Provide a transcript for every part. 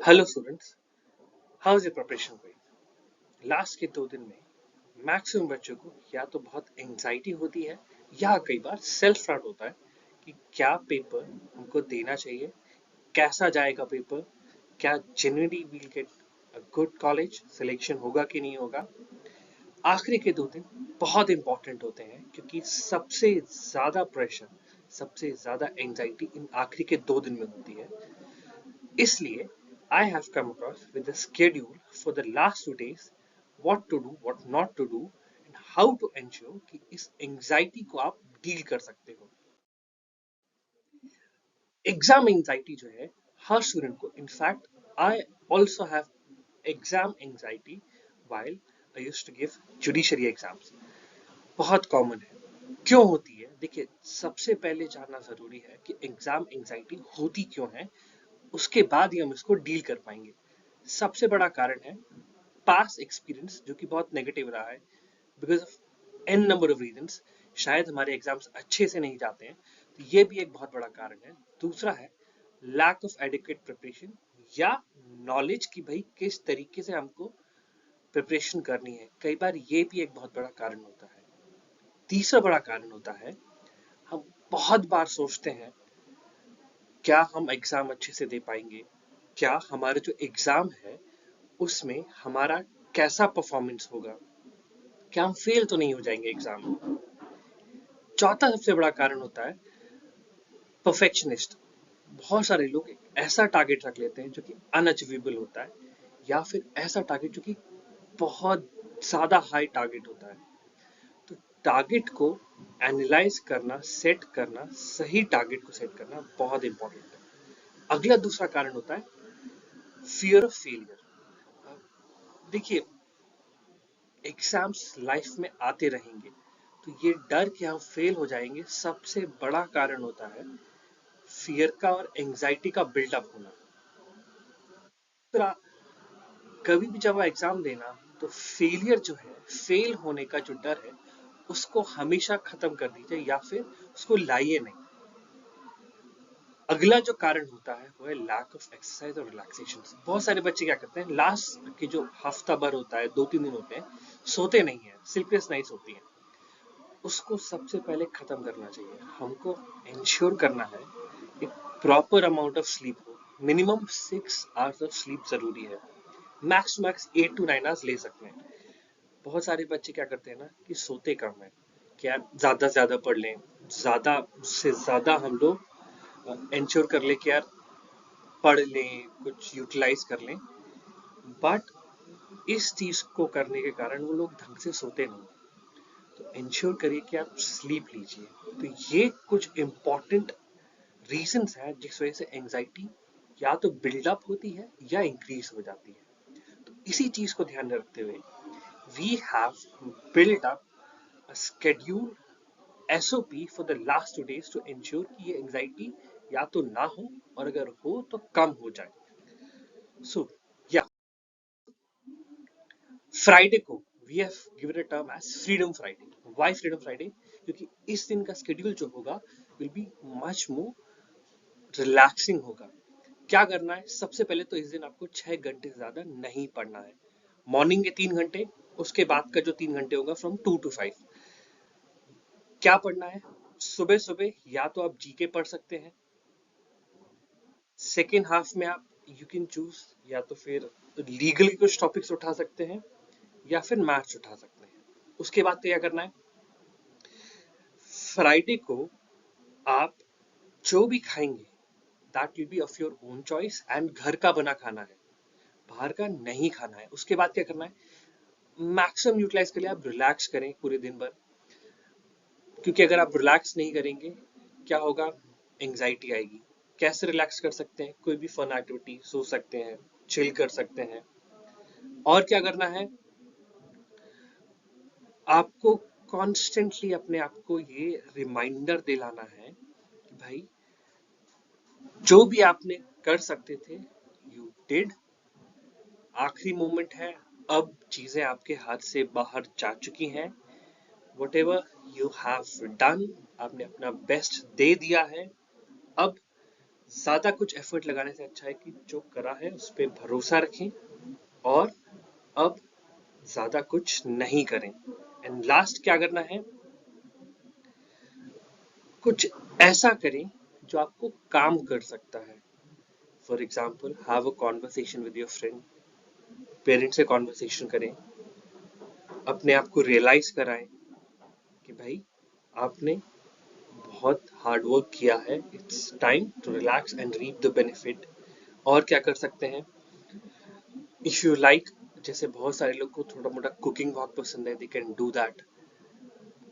Hello students, how is your preparation going? Last के 2 दिन में मैक्सिमम बच्चों को या तो बहुत एंजाइटी होती है या कई बार सेल्फ डाउट होता है कि क्या पेपर हमको देना चाहिए, कैसा जाएगा पेपर, क्या genuinely will get a good college, selection होगा कि नहीं होगा। आखिरी के 2 दिन बहुत इंपॉर्टेंट होते हैं क्योंकि सबसे ज्यादा प्रेशर, सबसे ज्यादा एंजाइटी इन आखिरी के 2 दिन में होती है। इसलिए I have come across with a schedule for the last 2 days, what to do, what not to do, and how to ensure कि इस anxiety को आप डील कर सकते हो। एग्जाम एंजाइटी जो है हर स्टूडेंट को, in fact I also have exam anxiety while I used to give judiciary exams, बहुत कॉमन है। क्यों होती है? देखिए, सबसे पहले जानना जरूरी है कि एग्जाम एंजाइटी होती क्यों है, उसके बाद ही हम इसको डील कर पाएंगे। सबसे बड़ा कारण है पास्ट एक्सपीरियंस, जो कि बहुत नेगेटिव रहा है because of an number of reasons. शायद हमारे एग्जाम्स अच्छे से नहीं जाते हैं, तो ये भी एक बहुत बड़ा कारण है। दूसरा है लैक ऑफ एडिक्वेट प्रिपरेशन या नॉलेज की भाई किस तरीके से हमको प्रिपरेशन करनी है, कई बार ये भी एक बहुत बड़ा कारण होता है। तीसरा बड़ा कारण होता है हम बहुत बार सोचते हैं क्या हम एग्जाम अच्छे से दे पाएंगे, क्या हमारा जो एग्जाम है उसमें हमारा कैसा परफॉर्मेंस होगा, क्या हम फेल तो नहीं हो जाएंगे एग्जाम में। चौथा सबसे बड़ा कारण होता है परफेक्शनिस्ट। बहुत सारे लोग एक ऐसा टारगेट रख लेते हैं जो कि अनअचीवेबल होता है, या फिर ऐसा टारगेट जो कि बहुत ज्यादा हाई टारगेट होता है। तो टारगेट को एनालाइज करना, सेट करना, सही टारगेट को सेट करना बहुत इंपॉर्टेंट है। अगला दूसरा कारण होता है फियर ऑफ फेलियर। देखिए, एग्जाम्स लाइफ में आते रहेंगे, तो ये डर कि हम फेल हो जाएंगे सबसे बड़ा कारण होता है फियर का और एंजाइटी का बिल्डअप होना। फिर कभी भी जब एग्जाम देना, तो फेलियर जो है, फेल होने का जो डर है, उसको हमेशा खत्म कर दीजिए या फिर उसको लाइए नहीं। अगला जो कारण होता है वो है लैक ऑफ एक्सरसाइज और रिलैक्सेशन। बहुत सारे बच्चे क्या करते हैं, लास्ट के जो हफ्ता भर होता है, 2-3 दिन होते हैं, सोते नहीं है, स्लीपलेस नाइट्स होती है। उसको सबसे पहले खत्म करना चाहिए। हमको इंश्योर करना है कि प्रॉपर अमाउंट ऑफ स्लीप हो। मिनिमम 6 आवर्स ऑफ स्लीप जरूरी है। Max to max 8 to 9 hours ले सकते हैं। बहुत सारे बच्चे क्या करते हैं ना कि सोते कम है, कि यार ज्यादा से ज्यादा पढ़ लें, ज्यादा से ज्यादा हम लोग इंश्योर कर ले कि यार पढ़ लें, कुछ यूटिलाइज कर लें। बट इस चीज को करने के कारण वो लोग ढंग से सोते नहीं। तो इंश्योर करिए कि आप स्लीप लीजिए। तो ये कुछ इंपॉर्टेंट रीजंस हैं जिस वजह से एंजाइटी या तो बिल्डअप होती है या इंक्रीज हो जाती है। तो इसी चीज को ध्यान में रखते हुए we have built up a schedule, SOP for the last 2 days to ensure कि ये एंजाइटी या तो ना हो, और अगर हो तो कम हो जाए। सो या फ्राइडे को we have given a term as freedom Friday. Why freedom Friday? क्योंकि इस दिन का शेड्यूल जो होगा will be much more relaxing होगा। क्या करना है? सबसे पहले तो इस दिन आपको 6 घंटे से ज्यादा नहीं पढ़ना है। मॉर्निंग के 3 घंटे, उसके बाद का जो 3 घंटे होगा फ्रॉम 2 to 5। क्या पढ़ना है? सुबह सुबह या तो आप जीके पढ़ सकते हैं, सेकेंड हाफ में आप यू कैन चूज या तो फिर लीगल के कुछ टॉपिक्स उठा सकते हैं या फिर मैथ्स उठा सकते हैं। उसके बाद क्या करना है? फ्राइडे को आप जो भी खाएंगे that will be of your own choice, and घर का बना खाना है, बाहर का नहीं खाना है। उसके बाद क्या करना है? मैक्सिमम यूटिलाइज के लिए आप रिलैक्स करें पूरे दिन भर, क्योंकि अगर आप रिलैक्स नहीं करेंगे क्या होगा? एंजाइटी आएगी। कैसे रिलैक्स कर सकते हैं? कोई भी फन एक्टिविटी, सो सकते हैं, चिल कर सकते हैं। और क्या करना है? आपको कॉन्स्टेंटली अपने आप को ये रिमाइंडर दिलाना है कि भाई जो भी आपने कर सकते थे यू डिड। आखिरी मोमेंट है, अब चीजें आपके हाथ से बाहर जा चुकी हैं। whatever you have done, आपने अपना बेस्ट दे दिया है। अब ज्यादा कुछ एफर्ट लगाने से अच्छा है कि जो करा है उस पर भरोसा रखें और अब ज्यादा कुछ नहीं करें। एंड लास्ट क्या करना है, कुछ ऐसा करें जो आपको काम कर सकता है। For example, have a conversation with your friend, parents से कॉन्वर्सेशन करें, अपने आप को रियलाइज कराएं कि भाई आपने बहुत हार्ड वर्क किया है, it's time to relax and reap the benefit. और क्या कर सकते हैं, इफ यू लाइक, जैसे बहुत सारे लोग को थोड़ा मोटा कुकिंग बहुत पसंद है, दे कैन डू दैट।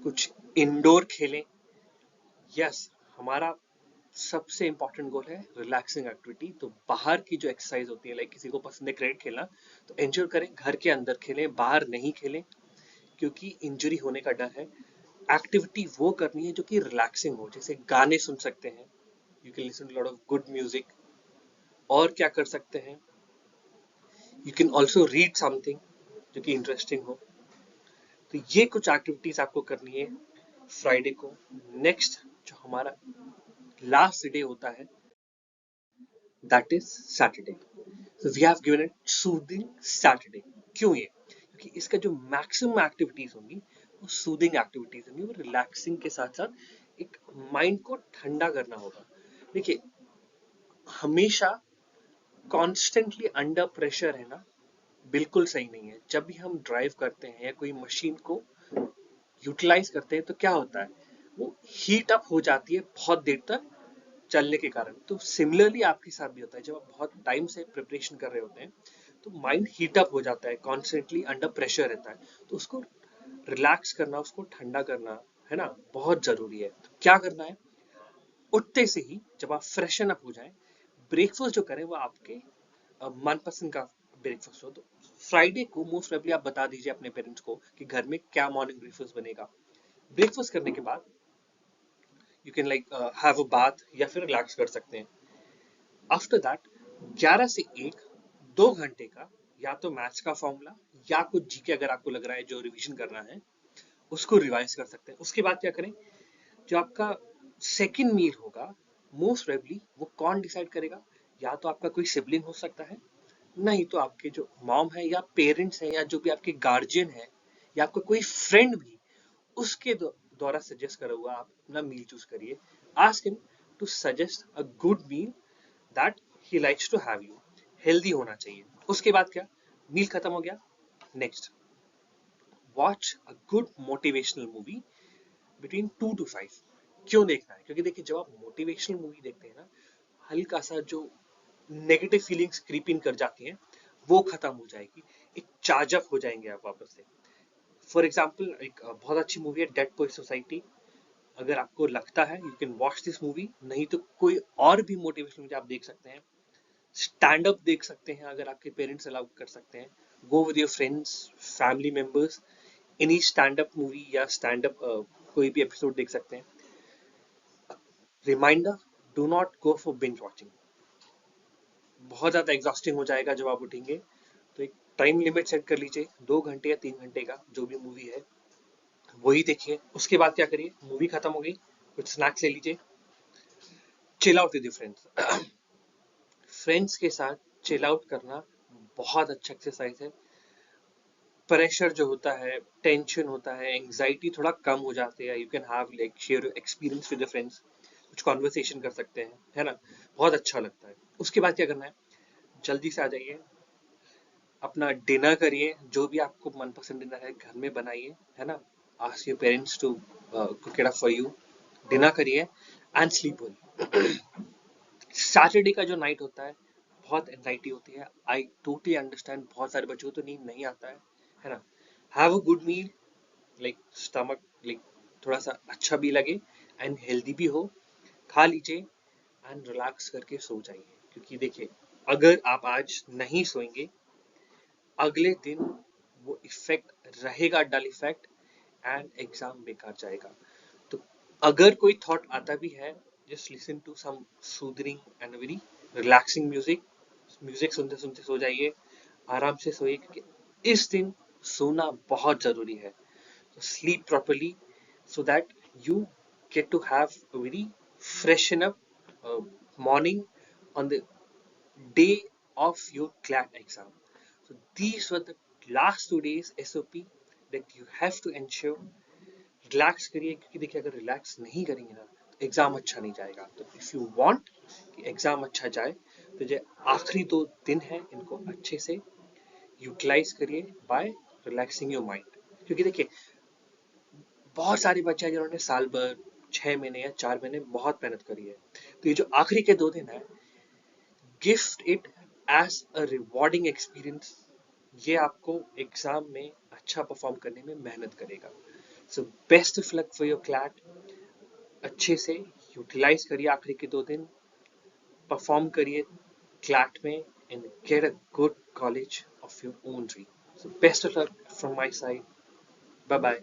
कुछ इंडोर खेलें। यस, हमारा सबसे इंपॉर्टेंट गोल है रिलैक्सिंग एक्टिविटी। तो बाहर की जो एक्सरसाइज होती है, लाइक किसी को पसंद है क्रिकेट खेलना, तो एंजॉय करें, घर के अंदर खेलें, बाहर नहीं खेलें, क्योंकि इंजरी होने का डर है। एक्टिविटी वो करनी है जो कि रिलैक्सिंग हो, जैसे गाने सुन सकते हैं, you can listen to lot of good music. और क्या कर सकते हैं, you can also read something जो कि इंटरेस्टिंग हो। तो ये कुछ एक्टिविटीज आपको करनी है फ्राइडे को। नेक्स्ट जो हमारा लास्ट डे होता है, that is Saturday. So we have given it soothing Saturday. क्यों ये? क्योंकि इसका जो मैक्सिमम एक्टिविटीज होंगी वो सूदिंग एक्टिविटीज होंगी, वो रिलैक्सिंग के साथ साथ एक माइंड को ठंडा करना होगा। देखिए, हमेशा कॉन्स्टेंटली अंडर प्रेशर है ना, बिल्कुल सही नहीं है। जब भी हम ड्राइव करते हैं या कोई मशीन को यूटिलाइज करते हैं तो क्या होता है, वो हीट अप हो जाती है बहुत देर तक चलने के कारण। तो सिमिलरली आपके साथ भी होता है, जब आप बहुत टाइम से प्रिपरेशन कर रहे होते हैं तो माइंड हीट अप हो जाता है, कॉन्स्टेंटली अंडर प्रेशर रहता है। तो उसको रिलैक्स करना, उसको ठंडा करना है ना, बहुत जरूरी है। तो क्या करना है, उठते से ही जब आप फ्रेशन अप हो जाएं, ब्रेकफास्ट जो करें वो आपके मनपसंद का ब्रेकफास्ट हो। तो फ्राइडे को मोस्ट प्रोबेबली आप बता दीजिए अपने पेरेंट्स को कि घर में क्या मॉर्निंग ब्रेकफास्ट बनेगा। ब्रेकफास्ट करने के बाद you can like have a bath या फिर रिलैक्स कर सकते हैं। आफ्टर दैट 11 से 1 2 घंटे का या तो मैथ्स का फॉर्मूला या कुछ जीके, अगर आपको लग रहा है जो रिवीजन करना है उसको रिवाइज कर सकते हैं। उसके बाद क्या करें, जो आपका सेकंड मील होगा, मोस्ट प्रोबेबली वो कौन डिसाइड करेगा, या तो आपका कोई सिबलिंग हो सकता है, नहीं तो आपके जो मॉम है या पेरेंट्स है या जो भी आपके गार्जियन है या आपका कोई फ्रेंड भी, उसके द्वारा सजेस्ट करा हुआ आप अपना मील चूज करिए। Ask him to suggest a good meal that he likes to have you. Healthy होना चाहिए। उसके बाद क्या, मील खत्म हो गया, next watch a good motivational movie between 2 to 5। क्यों देखना है, क्योंकि देखिए जब आप मोटिवेशनल मूवी देखते हैं ना, हल्का सा जो नेगेटिव फीलिंग्स क्रीप इन कर जाती हैं वो खत्म हो जाएगी, एक चार्ज अप हो जाएंगे आप वापस से। फॉर एग्जाम्पल, एक बहुत अच्छी मूवी है डेड पोएट सोसाइटी। अगर आपको लगता है you can watch this movie, नहीं तो कोई और भी मोटिवेशनल मूवी आप देख सकते हैं। स्टैंड अप देख सकते हैं अगर आपके पेरेंट्स अलाउ कर सकते हैं। Go with your friends, family members, any stand up movie या स्टैंड अप कोई भी एपिसोड देख सकते हैं। Reminder, do not go for binge watching, बहुत ज्यादा एग्जॉस्टिंग हो जाएगा जब आप उठेंगे। तो एक टाइम लिमिट सेट कर लीजिए, 2 घंटे या 3 घंटे का जो भी मूवी है वही देखिए। उसके बाद क्या करिए, मूवी खत्म हो गई, कुछ स्नैक्स ले लीजिए, chill out with your friends. Friends के साथ चिल आउट करना बहुत अच्छा एक्सरसाइज है। प्रेशर जो होता है, टेंशन होता है, एंग्जाइटी थोड़ा कम हो जाती है। You can have like share experience with friends, कुछ कॉन्वर्सेशन कर सकते हैं, है ना, बहुत अच्छा लगता है। उसके बाद क्या करना है, जल्दी से आ जाइए, अपना डिनर करिए, जो भी आपको मनपसंद डिनर है घर में बनाइए, है ना। Ask your parents to cook it up for you, dinner करिए एंड स्लीप वेल। सैटरडे का जो नाइट होता है बहुत एंजाइटी होती है, आई टोटली अंडरस्टैंड, बहुत सारे बच्चों को तो नींद नहीं आता है ना। Have a good meal, like stomach like थोड़ा सा अच्छा भी लगे एंड हेल्दी भी हो, खा लीजिए एंड रिलैक्स करके सो जाइए। क्योंकि देखिए, अगर आप आज नहीं सोएंगे, अगले दिन वो इफेक्ट रहेगा, डल इफेक्ट, एंड एग्जाम बेकार जाएगा। तो अगर कोई थॉट आता भी है, just listen to some soothing and very relaxing music, music सुनते सुनते सो जाइए, आराम से सोइए, क्योंकि इस दिन सोना बहुत जरूरी है। तो sleep properly so that you get to have a very freshen up uh, morning on the day of your CLAT exam. So these were the last 2 days SOP that you have to ensure. Relax करिए, क्योंकि देखिए अगर relax नहीं करेंगे ना तो exam अच्छा नहीं जाएगा. तो इफ यू वांट कि एग्जाम अच्छा जाए तो जो आखिरी 2 दिन है इनको अच्छे से यूटिलाइज करिए बाय रिलैक्सिंग योर माइंड. क्योंकि देखिए बहुत सारे बच्चे हैं जिन्होंने साल भर 6 महीने या 4 महीने बहुत मेहनत करी है. तो ये जो आखिरी के 2 दिन है, gift it as a rewarding experience. ये आपको एग्जाम में अच्छा परफॉर्म करने में मेहनत करेगा. सो best of luck for your CLAT. अच्छे से यूटिलाइज करिए आखिरी के 2 दिन, परफॉर्म करिए क्लैट में and get a good college of your own dream. So best of luck from my side. Bye bye.